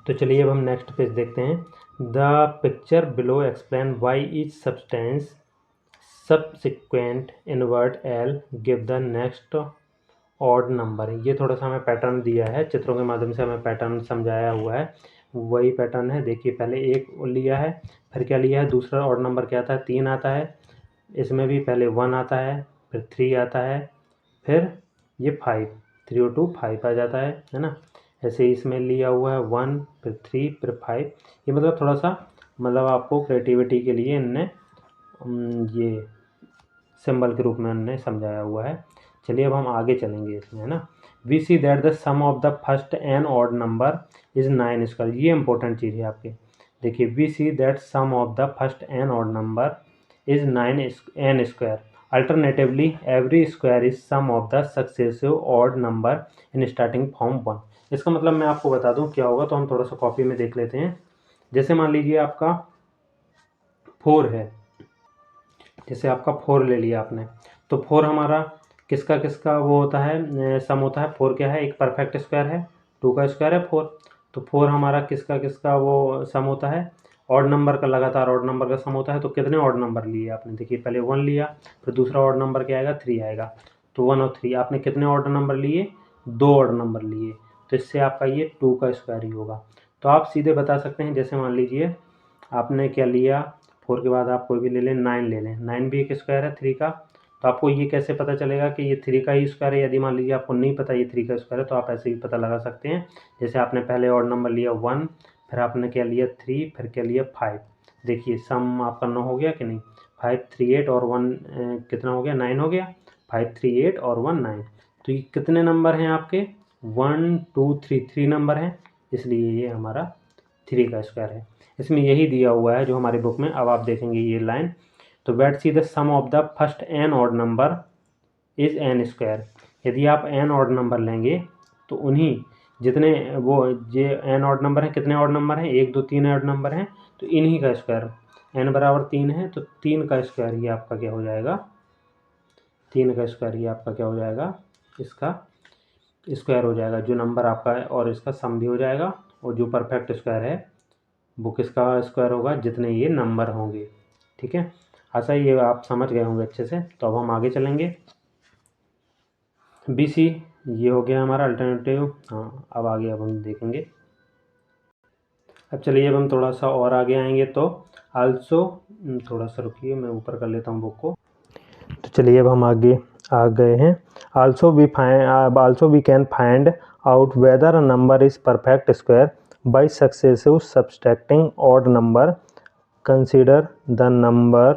तो चलिए अब हम नेक्स्ट पेज देखते हैं। The picture below explain why is substance subsequent invert L give the next odd number. ये थोड़ा सा हमें पैटर्न दिया है, चित्रों के माध्यम से हमें पैटर्न समझाया हुआ है, वही पैटर्न है। देखिए पहले 1 लिया है, फिर क्या लिया है, दूसरा ऑड नंबर क्या आता है, 3 आता है। इसमें भी पहले 1 आता है, फिर 3 आता है, फिर ये 5, 3 और 2 5 आ जाता है ना। ऐसे ही इसमें लिया हुआ है 1, फिर 3, फिर 5। ये मतलब थोड़ा सा मतलब आपको क्रिएटिविटी के लिए इनने ये सिंबल के रूप में उन्होंने समझाया हुआ है। चलिए अब हम आगे चलेंगे इसमें, है ना। We see that the sum of the first n odd number is 9 square. ये इंपॉर्टेंट चीज़ है आपके। देखिए we see that sum of the first n odd number is 9 n square. Alternatively every square is sum of the successive odd number in starting from 1। इसका मतलब मैं आपको बता दूं क्या होगा, तो हम थोड़ा सा कॉपी में देख लेते हैं। जैसे मान लीजिए आपका 4 है, जैसे आपका 4 ले लिया आपने, तो 4 हमारा किसका किसका वो होता है, सम होता है। 4 क्या है, एक परफेक्ट स्क्वायर है, 2 का स्क्वायर है 4। तो 4 हमारा किसका किसका वो सम होता है, ऑड नंबर का, लगातार ऑड नंबर का सम होता है। तो कितने ऑड नंबर लिए आपने, देखिए पहले 1 लिया, फिर दूसरा ऑड नंबर क्या आएगा, 3 आएगा। तो 1 और 3 आपने कितने ऑड नंबर लिए, 2 ऑड नंबर लिए। तो इससे आपका ये 2 का स्क्वायर ही होगा। तो आप सीधे बता सकते हैं, जैसे मान लीजिए आपने क्या लिया, 4 के बाद आप कोई भी ले लें, 9 ले लें, 9 भी एक स्क्वायर है 3 का। तो आपको ये कैसे पता चलेगा कि ये 3 का ही स्क्वायर है। यदि मान लीजिए आपको नहीं पता ये 3 का स्क्वायर है, तो आप ऐसे ही पता लगा सकते हैं। जैसे आपने पहले ऑड नंबर लिया 1, फिर आपने क्या लिया 3, फिर क्या लिया 5। देखिए सम आपका 9 हो गया कि नहीं, 5 3 8 और 1 कितना हो गया, 9 हो गया। 5 3 8 और 1 9। तो ये कितने नंबर हैं आपके, 1 2 3, 3 नंबर हैं, इसलिए ये हमारा 3 का स्क्वायर है। इसमें यही दिया हुआ है जो हमारी बुक में। अब आप देखेंगे ये लाइन, तो wait see the sum of the first n odd number is n square. यदि आप एन ऑड नंबर लेंगे तो उन्हीं जितने वो जे एन ऑड नंबर हैं, कितने ऑड नंबर हैं, 1 2 3 ऑड नंबर हैं, तो इन्हीं का स्क्वायर, एन बराबर 3 है तो 3 का स्क्वायर ही आपका क्या हो जाएगा, 3 का स्क्वायर ही आपका क्या हो जाएगा, इसका स्क्वायर हो जाएगा। जो नंबर आपका है और इसका सम भी हो जाएगा, और जो परफेक्ट स्क्वायर है वो किसका स्क्वायर होगा, जितने ये नंबर होंगे। ठीक है, ऐसा ये आप समझ गए होंगे अच्छे से। तो अब हम आगे चलेंगे। बी सी ये हो गया हमारा अल्टरनेटिव। हाँ अब आगे अब हम देखेंगे। अब चलिए अब हम थोड़ा सा और आगे आएंगे। तो आल्सो, थोड़ा सा रुकिए मैं ऊपर कर लेता हूँ बुक को। तो चलिए अब हम आगे आ गए हैं। Also we can find out whether a number is perfect square by successive subtracting odd number. Consider the number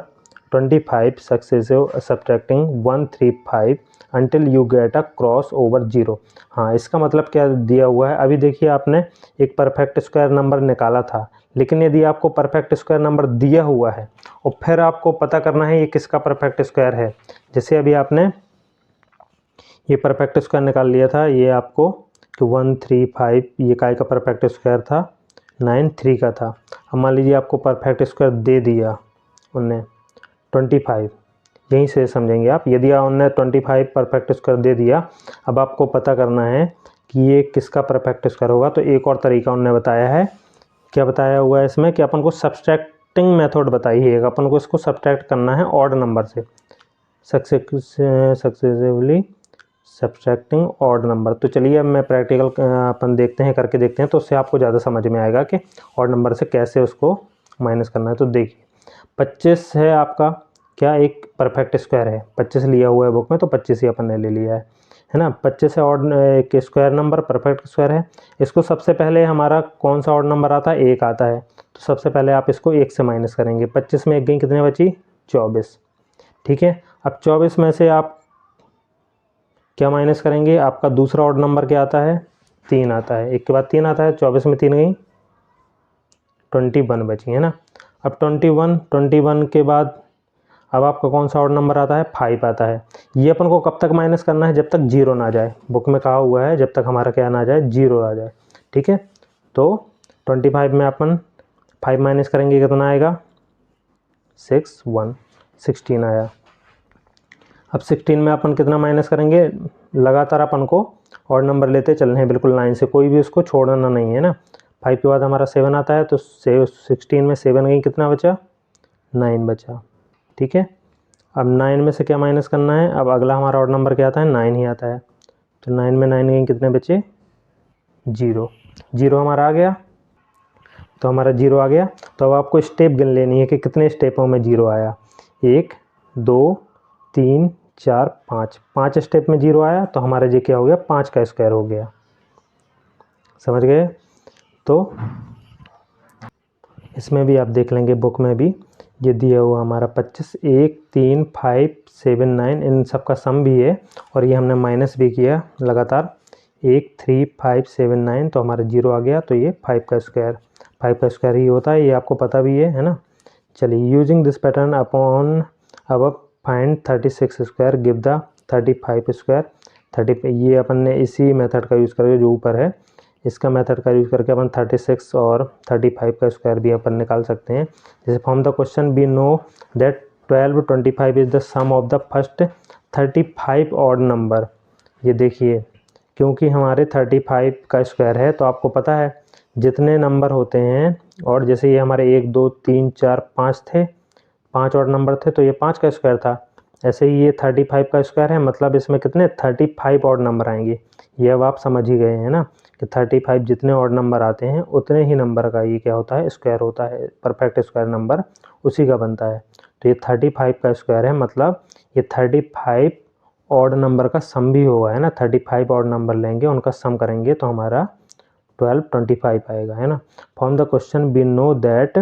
25 successive subtracting 135 until you get a cross over 0। हाँ इसका मतलब क्या दिया हुआ है, अभी देखिए आपने एक परफेक्ट स्क्वायर नंबर निकाला था, लेकिन यदि आपको परफेक्ट स्क्वायर नंबर दिया हुआ है और फिर आपको पता करना है ये किसका परफेक्ट स्क्वायर है। जैसे अभी आपने ये परफेक्ट स्क्वायर निकाल लिया था, ये आपको तो 135 ये काय का परफेक्ट स्क्वायर था, 9 3 का था। अब मान लीजिए आपको परफेक्ट स्क्वायर दे दिया उनने 25, यहीं से समझेंगे आप। यदि उनने 25 परफेक्ट स्क्वायर दे दिया, अब आपको पता करना है कि ये किसका परफेक्ट स्क्वायर होगा। तो एक और तरीका उन्होंने बताया है, क्या बताया हुआ है इसमें, कि अपन को सब्सट्रैक्टिंग मेथड बताई है। अपन को इसको सब्सट्रैक्ट करना है ऑड नंबर से, सक्सेसिवली सब्सट्रैक्टिंग ऑड नंबर। तो चलिए अब मैं प्रैक्टिकल अपन देखते हैं, करके देखते हैं, तो उससे आपको ज़्यादा समझ में आएगा कि ऑड नंबर से कैसे उसको माइनस करना है। तो देखिए 25 है आपका, क्या एक परफेक्ट स्क्वायर है, 25 लिया हुआ है बुक में, तो 25 ही अपन ने ले लिया है ना। 25 है ऑड एक स्क्वायर नंबर, परफेक्ट स्क्वायर है। इसको सबसे पहले हमारा कौन सा ऑड नंबर आता है, 1 आता है। तो सबसे पहले आप इसको 1 से माइनस करेंगे। 25 में 1 गई, कितने बची, 24। ठीक है, अब 24 में से आप क्या माइनस करेंगे, आपका दूसरा ऑड नंबर क्या आता है, 3 आता है। 1 के बाद 3 आता है, 24 में 3 गई, 21 बची, है ना। अब 21 के बाद अब आपका कौन सा ऑड नंबर आता है, 5 आता है। ये अपन को कब तक माइनस करना है, जब तक 0 ना जाए। बुक में कहा हुआ है जब तक हमारा क्या ना जाए, 0 आ जाए। ठीक है, तो 25 में अपन 5 माइनस करेंगे, कितना आएगा, 16 आया। अब 16 में अपन कितना माइनस करेंगे, लगातार अपन को ऑड नंबर लेते चलने हैं, बिल्कुल लाइन से, कोई भी उसको छोड़ना नहीं है ना। 5 के बाद हमारा 7 आता है, तो 16 में 7 गई, कितना बचा? 9 बचा। ठीक है, अब 9 में से क्या माइनस करना है? अब अगला हमारा ऑड नंबर क्या आता है? 9 ही आता है। तो 9 में 9 गई, कितने बचे? 0। 0 हमारा आ गया, तो हमारा 0 आ गया। तो अब आपको स्टेप गिन लेनी है कि कितने स्टेपों में 0 आया। 1 2 3 4 5, 5 स्टेप में 0 आया, तो हमारा ये क्या हो गया? 5 का स्क्वायर हो गया। समझ गए? तो इसमें भी आप देख लेंगे, बुक में भी ये दिया हुआ हमारा 25, 1 3 5 7 9, इन सब का सम भी है, और ये हमने माइनस भी किया लगातार, 1 3 5 7 9, तो हमारा 0 आ गया। तो ये 5 का स्क्वायर ही होता है, ये आपको पता भी है ना। चलिए, यूजिंग दिस पैटर्न अपॉन अब find 36 square, give the 35 square. 30, ये अपन ने इसी मेथड का यूज़ करके, जो ऊपर है इसका मेथड का यूज़ करके अपन 36 और 35 का स्क्वायर भी अपन निकाल सकते हैं। जैसे from the question we know that 12 25 is the sum of the first 35 odd number. ये देखिए, क्योंकि हमारे 35 का स्क्वायर है, तो आपको पता है जितने नंबर होते हैं, और जैसे ये हमारे 1 2 3 4 5 थे, 5 ऑड नंबर थे, तो ये 5 का स्क्वायर था। ऐसे ही ये 35 का स्क्वायर है, मतलब इसमें कितने 35 ऑड नंबर आएंगे। ये अब आप समझ ही गए हैं ना कि 35 जितने ऑड नंबर आते हैं उतने ही नंबर का ये क्या होता है? स्क्वायर होता है। परफेक्ट स्क्वायर नंबर उसी का बनता है। तो ये 35 का स्क्वायर है, मतलब ये 35 ऑड नंबर का सम भी होगा, है ना। 35 ऑड नंबर लेंगे, उनका सम करेंगे, तो हमारा 12 25 आएगा, है ना। From the question we know that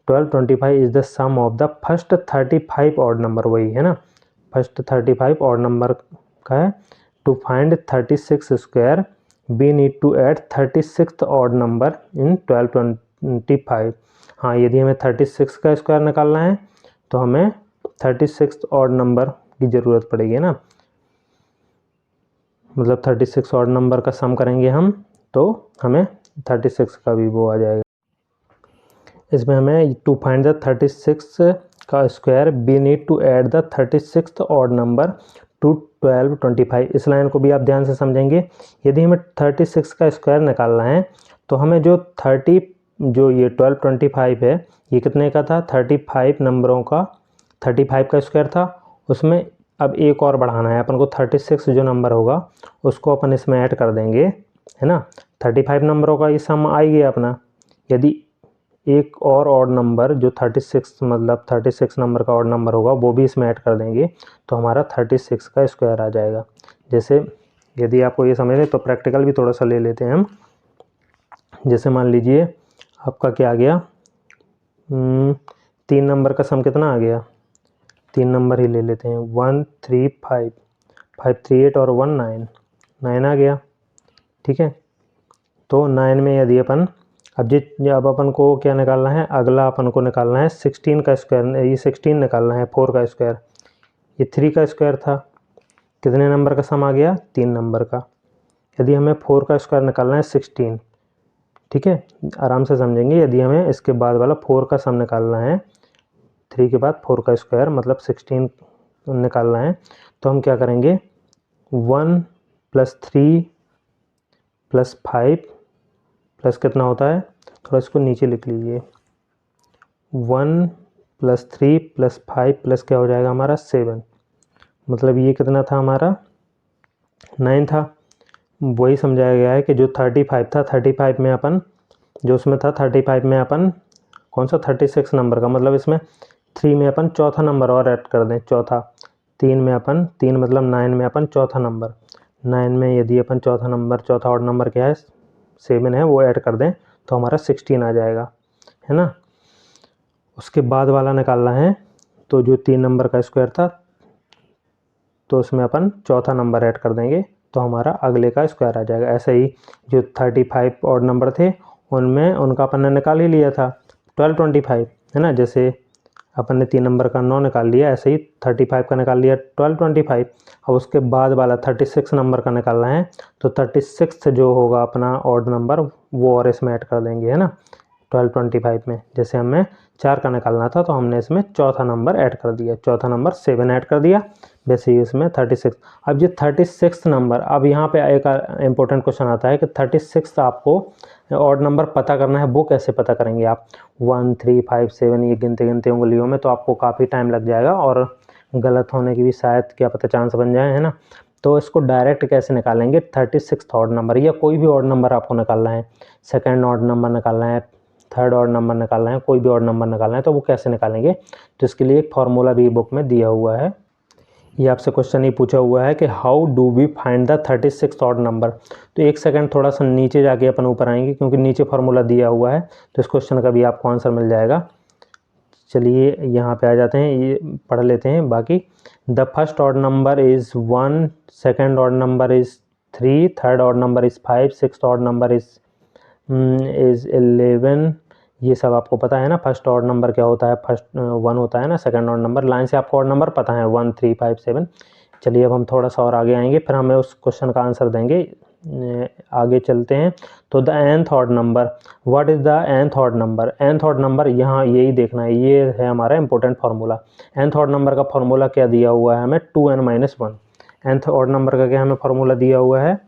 12 25 is the sum of the first 35 odd number, वही है ना, फर्स्ट 35 ऑड नंबर का है। To find 36 square we need to add 36th odd number in 12 25। हाँ, यदि हमें 36 का स्क्वायर निकालना है, तो हमें 36th ऑड नंबर की ज़रूरत पड़ेगी ना, मतलब 36 ऑड नंबर का सम करेंगे हम, तो हमें 36 का भी वो आ जाएगा। इसमें हमें टू फाइंड द 36 का square we need to add the 36th odd number to 12 25। इस लाइन को भी आप ध्यान से समझेंगे। यदि हमें 36 का स्क्वायर निकालना है, तो हमें जो 12 25 है, ये कितने का था? 35 नंबरों का 35 का स्क्वायर था। उसमें अब एक और बढ़ाना है अपन को, 36 जो नंबर होगा उसको अपन इसमें ऐड कर देंगे, है ना। 35 नंबरों का ये सम आ गया अपना। यदि एक और ऑड नंबर जो 36 मतलब 36 नंबर का ऑड नंबर होगा वो भी इसमें ऐड कर देंगे, तो हमारा 36 का स्क्वायर आ जाएगा। जैसे यदि आपको ये समझ लें, तो प्रैक्टिकल भी थोड़ा सा ले लेते हैं हम। जैसे मान लीजिए आपका क्या आ गया, 3 नंबर का सम कितना आ गया? 3 नंबर ही ले लेते हैं, 1 3 5, 5 3 8 और 1 9, 9 आ गया। ठीक है, तो 9 में यदि अपन अब अपन को क्या निकालना है? अगला अपन को निकालना है 16 का स्क्वायर। ये 16 निकालना है, 4 का स्क्वायर, ये 3 का स्क्वायर था। कितने नंबर का सम आ गया? 3 नंबर का। यदि हमें 4 का स्क्वायर निकालना है 16, ठीक है, आराम से समझेंगे। यदि हमें इसके बाद वाला 4 का सम निकालना है, 3 के बाद 4 का स्क्वायर मतलब 16 निकालना है, तो हम क्या करेंगे? 1 + 3 + 5 प्लस कितना होता है? थोड़ा इसको नीचे लिख लीजिए, 1 + 3 + 5 प्लस क्या हो जाएगा हमारा? 7। मतलब ये कितना था हमारा? 9 था। वही समझाया गया है कि जो 35 था, 35 में अपन जो उसमें था 35 में अपन कौन सा 36 नंबर का, मतलब इसमें 3 में अपन चौथा नंबर और ऐड कर दें, चौथा। 3 में अपन 3 मतलब 9 में अपन चौथा नंबर, 9 में यदि अपन चौथा नंबर, चौथा ऑड नंबर क्या है? 7 है, वो ऐड कर दें, तो हमारा 16 आ जाएगा, है ना। उसके बाद वाला निकालना है, तो जो 3 नंबर का स्क्वायर था, तो उसमें अपन चौथा नंबर ऐड कर देंगे, तो हमारा अगले का स्क्वायर आ जाएगा। ऐसे ही जो 35 ऑड नंबर थे, उनमें उनका अपन ने निकाल ही लिया था 12 25, है ना। जैसे अपन ने 3 नंबर का 9 निकाल लिया, ऐसे ही 35 का निकाल लिया 12 25। अब उसके बाद वाला 36 नंबर का निकालना है, तो 36 जो होगा अपना ऑड नंबर, वो और इसमें ऐड कर देंगे, है ना। 1225 में जैसे हमें 4 का निकालना था तो हमने इसमें चौथा नंबर ऐड कर दिया, चौथा नंबर 7 ऐड कर दिया, वैसे ही इसमें 36। अब ये 36 नंबर, अब यहाँ पे एक इम्पोर्टेंट क्वेश्चन आता है कि 36 आपको ऑड नंबर पता करना है, वो कैसे पता करेंगे आप? 1 3 5 7 ये गिनते गिनते उंगलियों में तो आपको काफ़ी टाइम लग जाएगा और गलत होने की भी शायद क्या पता चांस बन जाए, है ना। तो इसको डायरेक्ट कैसे निकालेंगे? 36 ऑड नंबर या कोई भी ऑड नंबर आपको निकालना है, सेकेंड ऑड नंबर निकालना है, थर्ड ऑड नंबर निकालना है, कोई भी ऑड नंबर निकालना है, तो वो कैसे निकालेंगे? तो इसके लिए एक फार्मूला भी बुक में दिया हुआ है। ये आपसे क्वेश्चन ये पूछा हुआ है कि how do we find the 36 odd number. तो एक सेकंड थोड़ा सा नीचे जाके अपन ऊपर आएंगे क्योंकि नीचे फार्मूला दिया हुआ है, तो इस क्वेश्चन का भी आपको आंसर मिल जाएगा। चलिए यहाँ पे आ जाते हैं, ये पढ़ लेते हैं बाकी। The first odd number is 1, second odd number is 3, third odd number is 5, sixth odd number is 11। ये सब आपको पता है ना, फर्स्ट ऑड नंबर क्या होता है? फर्स्ट 1 होता है ना, सेकंड ऑड नंबर, लाइन से आपको ऑड नंबर पता है 1 3 5 7। चलिए अब हम थोड़ा सा और आगे आएंगे, फिर हमें उस क्वेश्चन का आंसर देंगे। आगे चलते हैं। तो the nth odd number, what is the nth odd number? nth odd number यहाँ यही देखना है, ये है हमारा important formula. nth odd number का फार्मूला क्या दिया हुआ है हमें? 2n-1। nth ऑड नंबर का क्या हमें फार्मूला दिया हुआ है,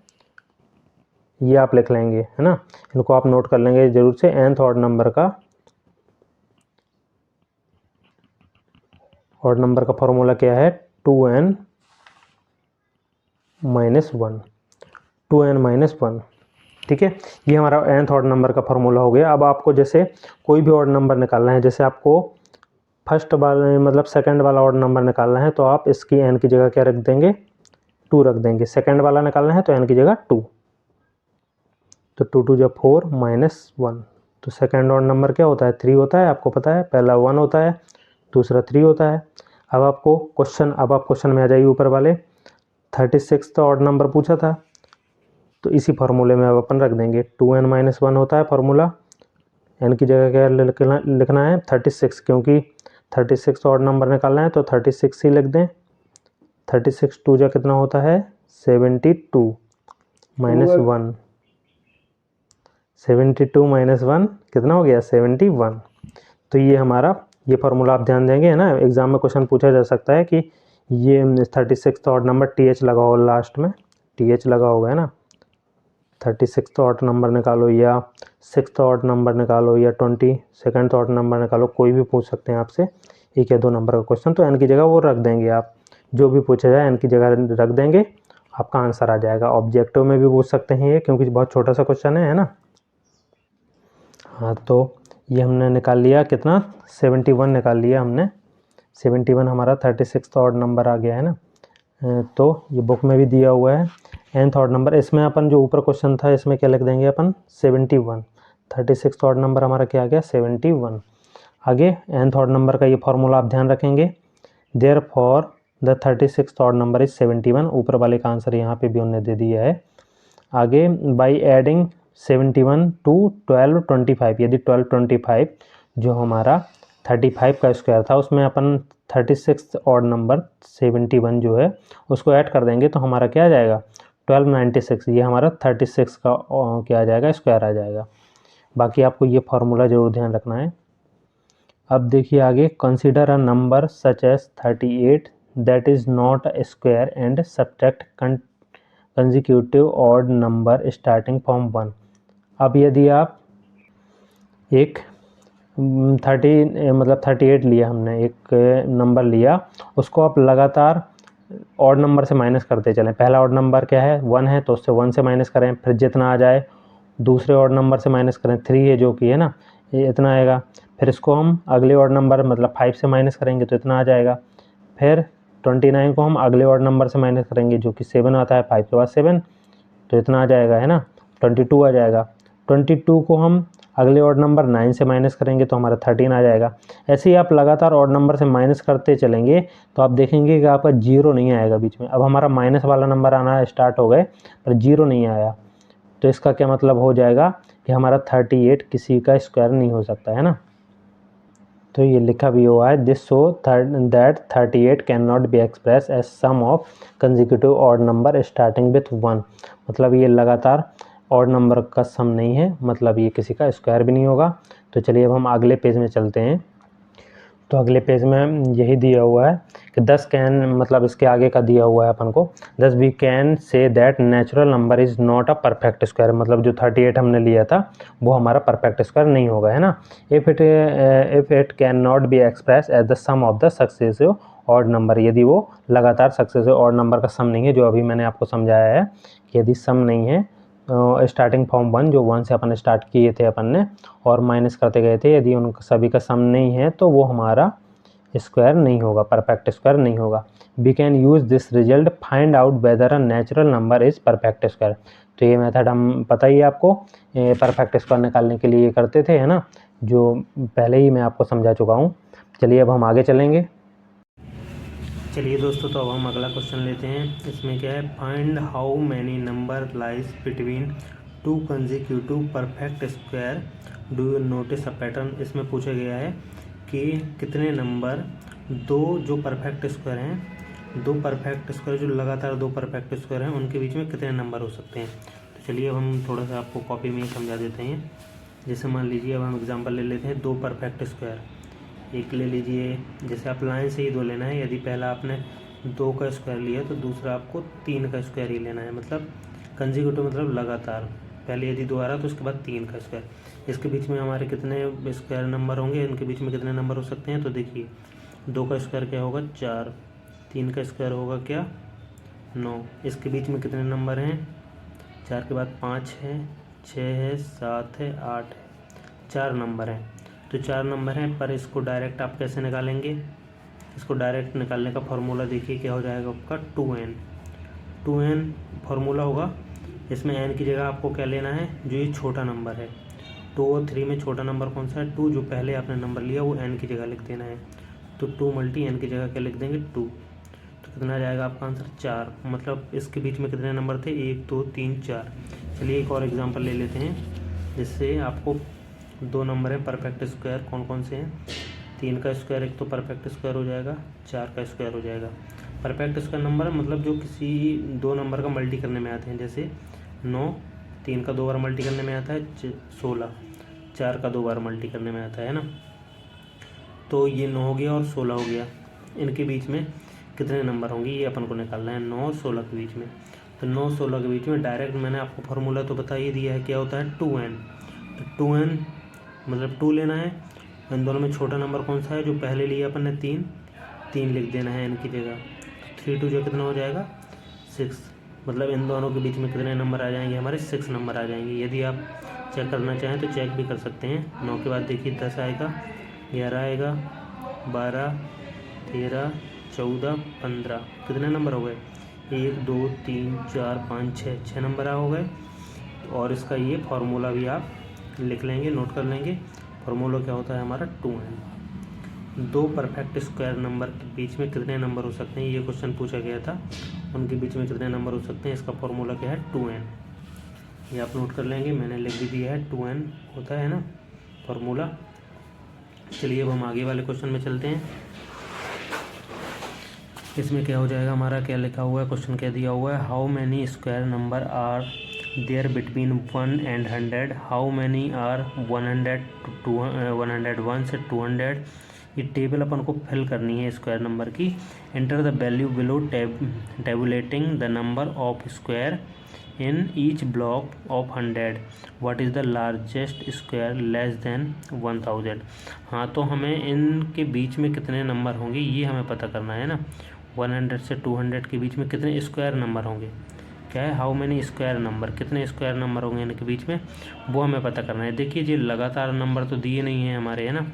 ये आप लिख लेंगे, है ना, इनको आप नोट कर लेंगे जरूर से। nth ऑड नंबर का फार्मूला क्या है? 2n-1, 2n-1, ठीक है। ये हमारा nth ऑड नंबर का फार्मूला हो गया। अब आपको जैसे कोई भी ऑड नंबर निकालना है, जैसे आपको फर्स्ट वाला मतलब सेकंड वाला ऑड नंबर निकालना है, तो आप इसकी n की जगह क्या रख देंगे? 2 रख देंगे। सेकंड वाला निकालना है तो n की जगह 2, तो 2 2 जब 4 -1। तो सेकंड ऑड नंबर क्या होता है? 3 होता है, आपको पता है। पहला 1 होता है, दूसरा 3 होता है। अब आप क्वेश्चन में आ जाइए ऊपर वाले, 36 तो ऑड नंबर पूछा था, तो इसी फार्मूले में अब अपन रख देंगे। 2n-1 होता है फार्मूला, n की जगह क्या लिखना है? 36, क्योंकि 36 ऑड नंबर निकालना है तो 36 ही लिख दें। 36 2 जा कितना होता है? 72 -1, 72 -1 कितना हो गया? 71। तो ये हमारा ये फार्मूला आप ध्यान देंगे, है ना। एग्जाम में क्वेश्चन पूछा जा सकता है कि ये 36 ऑड नंबर TH लगा हो, लास्ट में TH लगा होगा, है ना। 36 ऑड नंबर निकालो या 6 ऑड नंबर निकालो या 22 ऑड नंबर निकालो, कोई भी पूछ सकते हैं आपसे 1 या 2 नंबर का क्वेश्चन, तो n की जगह वो रख देंगे आप। जो भी पूछा जाए n की जगह रख देंगे, आपका आंसर आ जाएगा। ऑब्जेक्टिव में भी पूछ सकते हैं ये, क्योंकि बहुत छोटा सा क्वेश्चन है ना। हाँ, तो ये हमने निकाल लिया कितना? 71 निकाल लिया हमने। 71 हमारा 36 ऑड नंबर आ गया, है ना। तो ये बुक में भी दिया हुआ है nth ऑड नंबर। इसमें अपन जो ऊपर क्वेश्चन था इसमें क्या लिख देंगे अपन? 71। 36 ऑड नंबर हमारा क्या आ गया? 71। आगे nth ऑड नंबर का ये फार्मूला आप ध्यान रखेंगे। Therefore the 36 odd number is 71। ऊपर वाले का आंसर यहाँ पे भी उन्होंने दे दिया है। आगे बाई एडिंग 71 टू 1225, यदि 1225 जो हमारा 35 का स्क्वायर था उसमें अपन 36 ऑड नंबर 71 जो है उसको ऐड कर देंगे तो हमारा क्या आ जाएगा? 1296। ये हमारा 36 का क्या आ जाएगा? स्क्वायर आ जाएगा। बाकी आपको ये फार्मूला जरूर ध्यान रखना है। अब देखिए आगे, consider a number such as 38 that is not a square and subtract consecutive odd number starting from 1। अब यदि आप एक 38 लिया, हमने एक नंबर लिया, उसको आप लगातार ऑड नंबर से माइनस करते चलें। पहला ऑड नंबर क्या है? 1 है, तो उससे 1 से माइनस करें, फिर जितना आ जाए। दूसरे ऑड नंबर से माइनस करें, 3 है जो कि है ना, ये इतना आएगा। फिर इसको हम अगले ऑड नंबर मतलब 5 से माइनस करेंगे तो इतना आ जाएगा। फिर 29 को हम अगले ऑड नंबर से माइनस करेंगे जो कि 7 आता है, 5 के बाद 7, तो इतना आ जाएगा, है ना, 22 आ जाएगा। 22 को हम अगले ऑड नंबर 9 से माइनस करेंगे तो हमारा 13 आ जाएगा। ऐसे ही आप लगातार ऑड नंबर से माइनस करते चलेंगे तो आप देखेंगे कि आपका 0 नहीं आएगा बीच में। अब हमारा माइनस वाला नंबर आना स्टार्ट हो गए पर 0 नहीं आया, तो इसका क्या मतलब हो जाएगा कि हमारा 38 किसी का स्क्वायर नहीं हो सकता, है ना। तो ये लिखा भी हुआ है, this show that 38 can not be express as sum of consecutive odd number starting with 1। मतलब ये लगातार ऑड नंबर का सम नहीं है, मतलब ये किसी का स्क्वायर भी नहीं होगा। तो चलिए अब हम अगले पेज में चलते हैं। तो अगले पेज में यही दिया हुआ है कि 10 कैन, मतलब इसके आगे का दिया हुआ है अपन को, 10 we can say that natural number is not a perfect square, मतलब जो 38 हमने लिया था वो हमारा परफेक्ट स्क्वायर नहीं होगा, है ना। If it can not be express as the sum of the successive odd number, यदि वो लगातार सक्सेसिव ऑड नंबर का सम नहीं है, जो अभी मैंने आपको समझाया है कि यदि सम नहीं है, स्टार्टिंग फॉर्म 1 जो 1 से अपन स्टार्ट किए थे अपन ने और माइनस करते गए थे, यदि उन सभी का सम नहीं है तो वो हमारा स्क्वायर नहीं होगा, परफेक्ट स्क्वायर नहीं होगा। We can use this result find out whether a natural number is perfect square. तो ये मेथड हम पता ही है आपको, परफेक्ट स्क्वायर निकालने के लिए करते थे, है ना, जो पहले ही मैं आपको समझा चुका हूँ। चलिए अब हम आगे चलेंगे। चलिए दोस्तों, तो अब हम अगला क्वेश्चन लेते हैं। इसमें क्या है, find how many number lies between two consecutive perfect square, do you notice a pattern. इसमें पूछा गया है कि कितने नंबर, दो जो परफेक्ट स्क्वायर हैं, दो परफेक्ट स्क्वायर जो लगातार दो परफेक्ट स्क्वायर हैं, उनके बीच में कितने नंबर हो सकते हैं। तो चलिए अब हम थोड़ा सा आपको कॉपी में ही समझा देते हैं। जैसे मान लीजिए, अब हम एग्जांपल ले लेते हैं, दो परफेक्ट स्क्वायर। एक ले लीजिए, जैसे आप लाइन से ही दो लेना है, यदि पहला आपने 2 का स्क्वायर लिया तो दूसरा आपको 3 का स्क्वायर ही लेना है, मतलब कंसेक्यूटिव मतलब लगातार, पहले यदि 2 आ रहा तो उसके बाद 3 का स्क्वायर। इसके बीच में हमारे कितने स्क्वायर नंबर होंगे, इनके बीच में कितने नंबर हो सकते हैं। तो देखिए, 2 का स्क्वायर क्या होगा, 4, 3 का स्क्वायर होगा क्या, 9। इसके बीच में कितने नंबर हैं, 4 के बाद 5 है, 6 है, 7 है, 8 है, 4 नंबर हैं। तो 4 नंबर हैं, पर इसको डायरेक्ट आप कैसे निकालेंगे। इसको डायरेक्ट निकालने का फॉर्मूला देखिए क्या हो जाएगा आपका, 2n फार्मूला होगा। इसमें n की जगह आपको क्या लेना है, जो ये छोटा नंबर है। 2 और 3 में छोटा नंबर कौन सा है, 2। जो पहले आपने नंबर लिया वो n की जगह लिख देना है। तो 2 × n की जगह क्या लिख देंगे, 2। तो कितना आ जाएगा आपका आंसर, 4। मतलब इसके बीच में कितने नंबर थे, 1 2 3 4। चलिए एक और एग्जाम्पल ले लेते हैं, जिससे आपको दो नंबर हैं परफेक्ट स्क्वायर, कौन कौन से हैं। 3 का स्क्वायर एक तो परफेक्ट स्क्वायर हो जाएगा, 4 का स्क्वायर हो जाएगा। परफेक्ट स्क्वायर नंबर मतलब जो किसी दो नंबर का मल्टी करने में आते हैं, जैसे 9 3 का 2 बार मल्टी करने में आता है, 16 4 का 2 बार मल्टी करने में आता है ना। तो ये 9 हो गया और 16 हो गया, इनके बीच में कितने नंबर होंगे ये अपन को निकालना है, 9 और 16 के बीच में। तो 9 16 के बीच में डायरेक्ट मैंने आपको फार्मूला तो बता ही दिया है, क्या होता है, 2n। तो 2n मतलब 2 लेना है। इन दोनों में छोटा नंबर कौन सा है, जो पहले लिया अपन ने 3 लिख देना है n की जगह। 3 2 जो कितना हो जाएगा, 6। मतलब इन दोनों के बीच में कितने नंबर आ जाएंगे, हमारे 6 नंबर आ जाएंगे। यदि आप चेक करना चाहें तो चेक भी कर सकते हैं। 9 के बाद देखिए 10 आएगा, 11 आएगा, 12 13 14 15, कितने नंबर हो गए, 1 2 3 4 5 6 नंबर हो गए। और इसका ये फार्मूला भी आप लिख लेंगे, नोट कर लेंगे। फार्मूला क्या होता है हमारा, 2n। दो परफेक्ट स्क्वायर नंबर के बीच में कितने नंबर हो सकते हैं, ये क्वेश्चन पूछा गया था, उनके बीच में कितने नंबर हो सकते हैं। इसका फार्मूला क्या है, 2n। ये आप नोट कर लेंगे, मैंने लिख भी दिया है, 2n होता है ना फार्मूला। चलिए अब हम आगे वाले क्वेश्चन में चलते हैं। इसमें क्या हो जाएगा हमारा, क्या लिखा हुआ है, क्वेश्चन क्या दिया हुआ है, how many square number are there between 1 and 100, how many are 100 to 101 से 200। ये टेबल अपन को फिल करनी है स्क्वायर नंबर की। Enter the value below tabulating the number of square in each block of 100, what is the largest square less than 1000। हाँ, तो हमें इनके बीच में कितने नंबर होंगे ये हमें पता करना है ना। 100 से 200 के बीच में कितने स्क्वायर नंबर होंगे, क्या है, हाउ मैनी स्क्वायर नंबर, कितने स्क्वायर नंबर होंगे इनके बीच में, वो हमें पता करना है। देखिए जी, लगातार नंबर तो दिए नहीं हैं हमारे, है ना।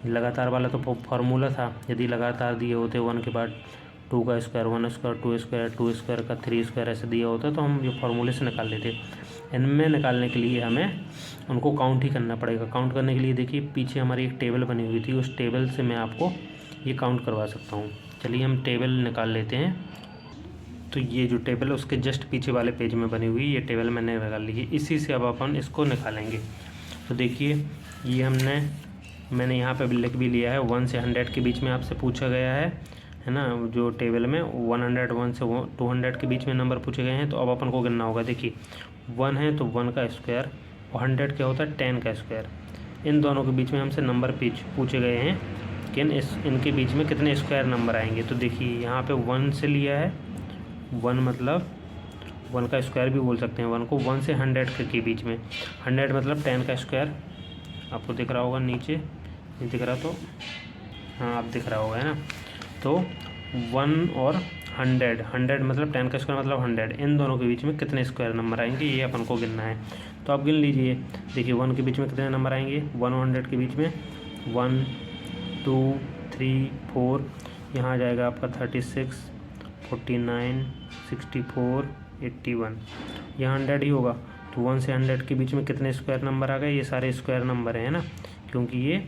लगातार वाला तो फार्मूला था, यदि लगातार दिए होते 1 के बाद 2 का स्क्वायर, 1 स्क्वायर, 2 स्क्वायर, 2 स्क्वायर का 3 स्क्वायर ऐसे दिया होता तो हम ये फार्मूले से निकाल लेते। इनमें निकालने के लिए हमें उनको काउंट ही करना पड़ेगा। काउंट करने के लिए देखिए पीछे हमारी एक टेबल बनी हुई थी, उस टेबल से मैं आपको ये काउंट करवा सकता हूँ। चलिए हम टेबल निकाल लेते हैं। तो ये जो टेबल है उसके जस्ट पीछे वाले पेज में बनी हुई ये टेबल मैंने निकाल ली है, इसी से अब अपन इसको निकालेंगे। तो देखिए ये मैंने यहाँ पे लिख भी लिया है, 1 से 100 के बीच में आपसे पूछा गया है ना। जो टेबल में 101 से 200 के बीच में नंबर पूछे गए हैं, तो अब अपन को गिनना होगा। देखिए 1 है तो 1 का स्क्वायर, और 100 क्या होता है 10 का स्क्वायर। इन दोनों के बीच में हमसे नंबर पूछे गए हैं कि इनके बीच में कितने स्क्वायर नंबर आएंगे। तो देखिए यहाँ पे 1 से लिया है, 1 मतलब 1 का स्क्वायर भी बोल सकते हैं 1 को, 1 से 100 के बीच में, 100 मतलब 10 का स्क्वायर। आपको दिख रहा होगा नीचे, नहीं दिख रहा तो हाँ आप दिख रहा होगा, है ना। तो 1 और 100 मतलब 10 का स्क्वायर मतलब 100, इन दोनों के बीच में कितने स्क्वायर नंबर आएंगे ये अपन को गिनना है। तो आप गिन लीजिए। देखिए 1 के बीच में कितने नंबर आएंगे, 1 और 100 के बीच में 1 2 3 4, यहाँ आ जाएगा आपका 36 49 64 81, यहाँ 100 ही होगा। तो 1 से 100 के बीच में कितने स्क्वायर नंबर आ गए, ये सारे स्क्वायर नंबर हैं ना, क्योंकि ये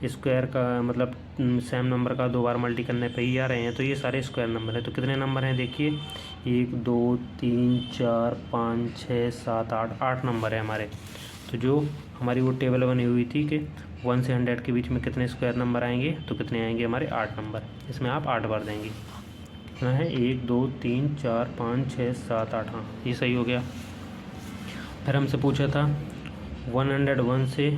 स्क्वायर का मतलब सेम नंबर का 2 बार मल्टी करने पे ही आ रहे हैं, तो ये सारे स्क्वायर नंबर हैं। तो कितने नंबर हैं देखिए, 1 2 3 4 5 6 7 8, 8 नंबर है हमारे। तो जो हमारी वो टेबल बनी हुई थी कि 1 से 100 के बीच में कितने स्क्वायर नंबर आएंगे, तो कितने आएंगे हमारे 8 नंबर। इसमें आप 8 बार देंगे। कितना है 1 2 3 4 5 6 7 8, हाँ ये सही हो गया। फिर हमसे पूछा था 101 से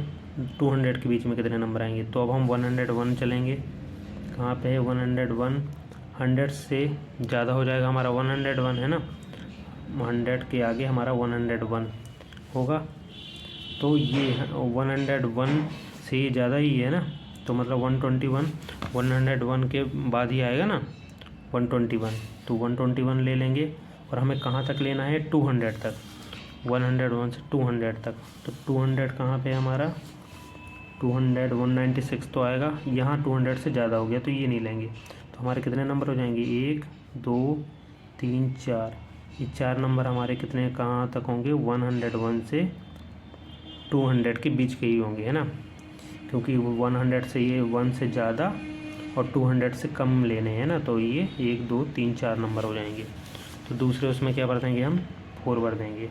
200 के बीच में कितने नंबर आएंगे। तो अब हम 101 चलेंगे, कहाँ पे है 101, 100 से ज़्यादा हो जाएगा हमारा 101 है ना, 100 के आगे हमारा 101 होगा। तो ये 101 से ये ज़्यादा ही है ना, तो मतलब 121, 101 के बाद ही आएगा ना 121, तो 121 ले लेंगे। और हमें कहाँ तक लेना है 200 तक, 101 से 200 तक। तो 200 कहाँ पे है हमारा, 200 196 तो आएगा, यहाँ 200 से ज़्यादा हो गया तो ये नहीं लेंगे। तो हमारे कितने नंबर हो जाएंगे 1 2 3 4, ये 4 नंबर हमारे कितने कहाँ तक होंगे 101 से 200 के बीच के ही होंगे, है ना, क्योंकि 100 से ये 1 से ज़्यादा और 200 से कम लेने हैं ना, तो ये 1 2 3 4 नंबर हो जाएंगे। तो दूसरे उसमें क्या भर देंगे हम 4 भर देंगे।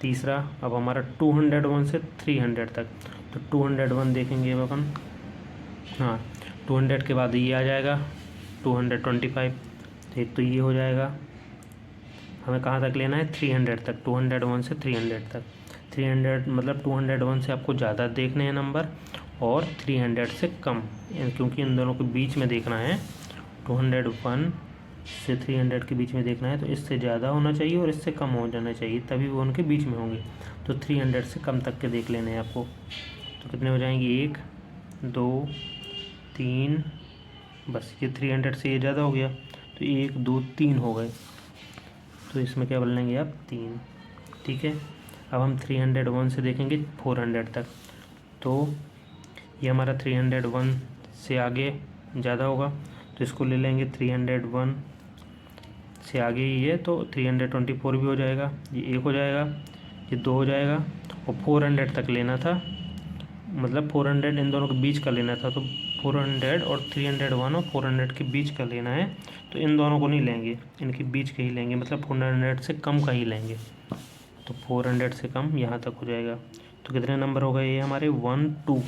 तीसरा अब हमारा 201 से 300 तक, तो 201 देखेंगे अब अपन, हाँ 200 के बाद ये आ जाएगा 225, एक तो ये हो जाएगा। हमें कहाँ तक लेना है 300 तक, 201 से 300 तक। 300 मतलब 201 से आपको ज़्यादा देखने हैं नंबर और 300 से कम, क्योंकि इन दोनों के बीच में देखना है। 201 से 300 के बीच में देखना है, तो इससे ज़्यादा होना चाहिए और इससे कम हो जाना चाहिए, तभी वो उनके बीच में होंगे। तो 300 से कम तक के देख लेने हैं आपको। तो कितने हो जाएंगे 1 2 3, बस ये 300 से ये ज़्यादा हो गया, तो 1 2 3 हो गए, तो इसमें क्या बोल लेंगे आप 3, ठीक है। अब हम 301 से देखेंगे 400 तक, तो ये हमारा 301 से आगे ज़्यादा होगा, तो इसको ले लेंगे 301 से आगे ही है, तो 324 भी हो जाएगा, ये 1 हो जाएगा, ये 2 हो जाएगा, और 400 तक लेना था, मतलब 400 इन दोनों के बीच का लेना था। तो 400 और 301 और 400 के बीच का लेना है, तो इन दोनों को नहीं लेंगे, इनके बीच के ही लेंगे, मतलब 400 से कम का ही लेंगे। तो 400 से कम यहाँ तक हो जाएगा। तो कितने नंबर हो गए ये हमारे 1 2,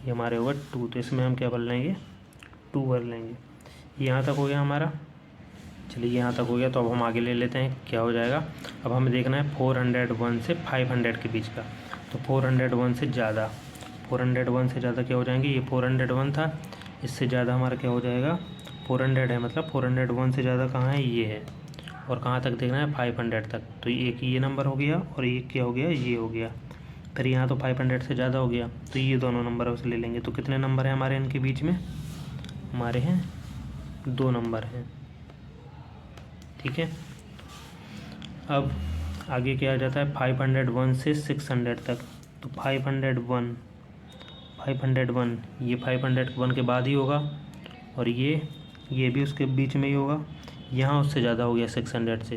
ये हमारे होगा 2, तो इसमें हम क्या भर लेंगे 2 भर लेंगे। यहाँ तक हो गया हमारा, चलिए यहाँ तक हो गया। तो अब हम आगे ले लेते हैं क्या हो जाएगा। अब हमें देखना है 401 से 500 के बीच का, तो 401 से ज़्यादा, 401 से ज़्यादा क्या हो जाएंगे, ये 401 था, इससे ज़्यादा हमारा क्या हो जाएगा 400 है, मतलब 401 से ज़्यादा कहाँ है ये है, और कहाँ तक देखना है 500 तक। तो एक ये नंबर हो गया और एक क्या हो गया ये हो गया, फिर यहाँ तो 500 से ज़्यादा हो गया, तो ये दोनों नंबर उसे ले लेंगे। तो कितने नंबर हैं हमारे इनके बीच में, हमारे हैं 2 नंबर हैं, ठीक है। अब आगे क्या आ जाता है 501 से 600 तक, तो 501 ये 501 के बाद ही होगा, और ये भी उसके बीच में ही होगा, यहाँ उससे ज़्यादा हो गया 600 से,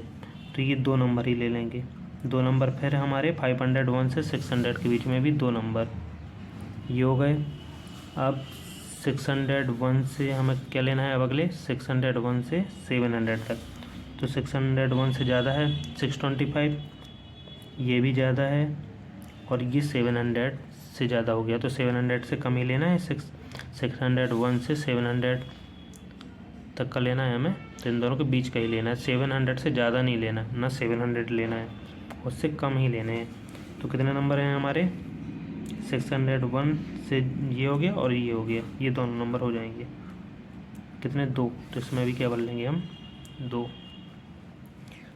तो ये 2 नंबर ही ले लेंगे। 2 नंबर फिर हमारे 501 से 600 के बीच में भी 2 नंबर ये हो गए। अब 601 से हमें क्या लेना है, अब अगले 601 से 700 तक, तो 601 से ज़्यादा है 625, ये भी ज़्यादा है, और ये 700 से ज़्यादा हो गया, तो 700 से कम ही लेना है। 601 से 700 तक का लेना है हमें, तो इन दोनों के बीच का ही लेना है, 700 से ज़्यादा नहीं लेना, ना 700 लेना है। उससे कम ही लेने हैं। तो कितने नंबर हैं हमारे, 601 से ये हो गया और ये हो गया, ये दोनों नंबर हो जाएंगे कितने, 2। तो इसमें भी क्या भर लेंगे हम, 2।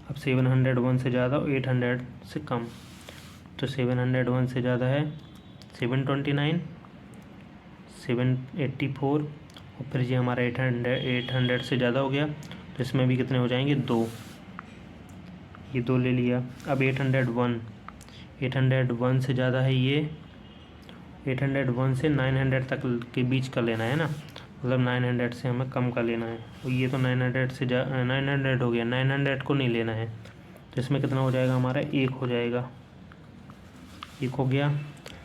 अब 701 से ज़्यादा और 800 से कम, तो 701 से ज़्यादा है 729, 784, और फिर ये हमारा 800 से ज़्यादा हो गया, तो इसमें भी कितने हो जाएंगे, 2। ये 2 ले लिया। अब 801 से ज़्यादा है ये, 801 से 900 तक के बीच का लेना है ना, मतलब 900 से हमें कम का लेना है। और ये तो 900 से 900 हो गया, 900 को नहीं लेना है। तो इसमें कितना हो जाएगा हमारा, 1 हो जाएगा, 1 हो गया।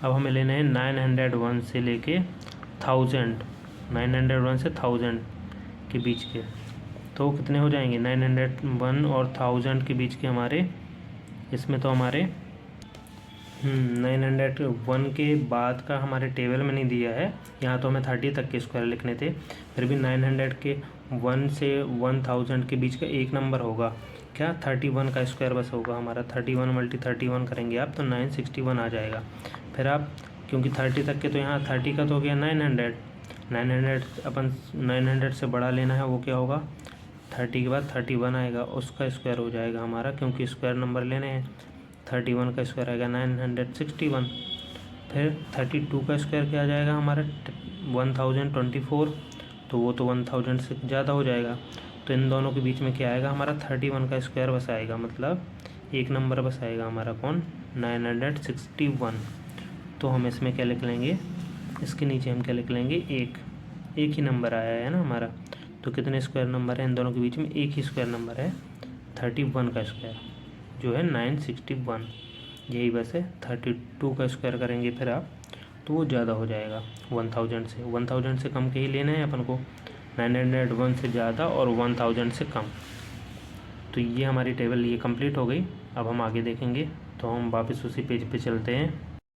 अब हमें लेना है 901 से लेके 1000, 901 से 1000 के बीच के, तो कितने हो जाएंगे, 901 और 1000 के बीच के हमारे, इसमें तो हमारे 901 के बाद का हमारे टेबल में नहीं दिया है, यहाँ तो हमें 30 तक के स्क्वायर लिखने थे, फिर भी 900 के 1 से 1000 के बीच का एक नंबर होगा क्या, 31 का स्क्वायर बस होगा हमारा। 31 × 31 करेंगे आप तो 961 आ जाएगा। फिर आप क्योंकि 30 तक के, तो यहाँ 30 का तो हो गया 900 अपन 900 से बड़ा लेना है, वो क्या होगा, 30 के बाद 31 आएगा, उसका स्क्वायर हो जाएगा हमारा, क्योंकि स्क्वायर नंबर लेने हैं। 31 का स्क्वायर आएगा 961, फिर 32 का स्क्वायर क्या आ जाएगा हमारा, 1024, तो वो तो 1000 से ज़्यादा हो जाएगा। तो इन दोनों के बीच में क्या आएगा हमारा, 31 का स्क्वायर बस आएगा, मतलब एक नंबर बस आएगा हमारा, कौन, 961। तो हम इसमें क्या लिख लेंगे, इसके नीचे हम क्या लिख लेंगे, एक ही नंबर आया है ना हमारा। तो कितने स्क्वायर नंबर है इन दोनों के बीच में, एक ही स्क्वायर नंबर है, 31 का स्क्वायर जो है 961, यही बस है। 32 का स्क्वायर करेंगे फिर आप, तो वो ज़्यादा हो जाएगा 1000 से कम के ही लेना है अपन को, 901 से ज़्यादा और 1000 से कम। तो ये हमारी टेबल ये कंप्लीट हो गई। अब हम आगे देखेंगे, तो हम वापस उसी पेज पे चलते हैं।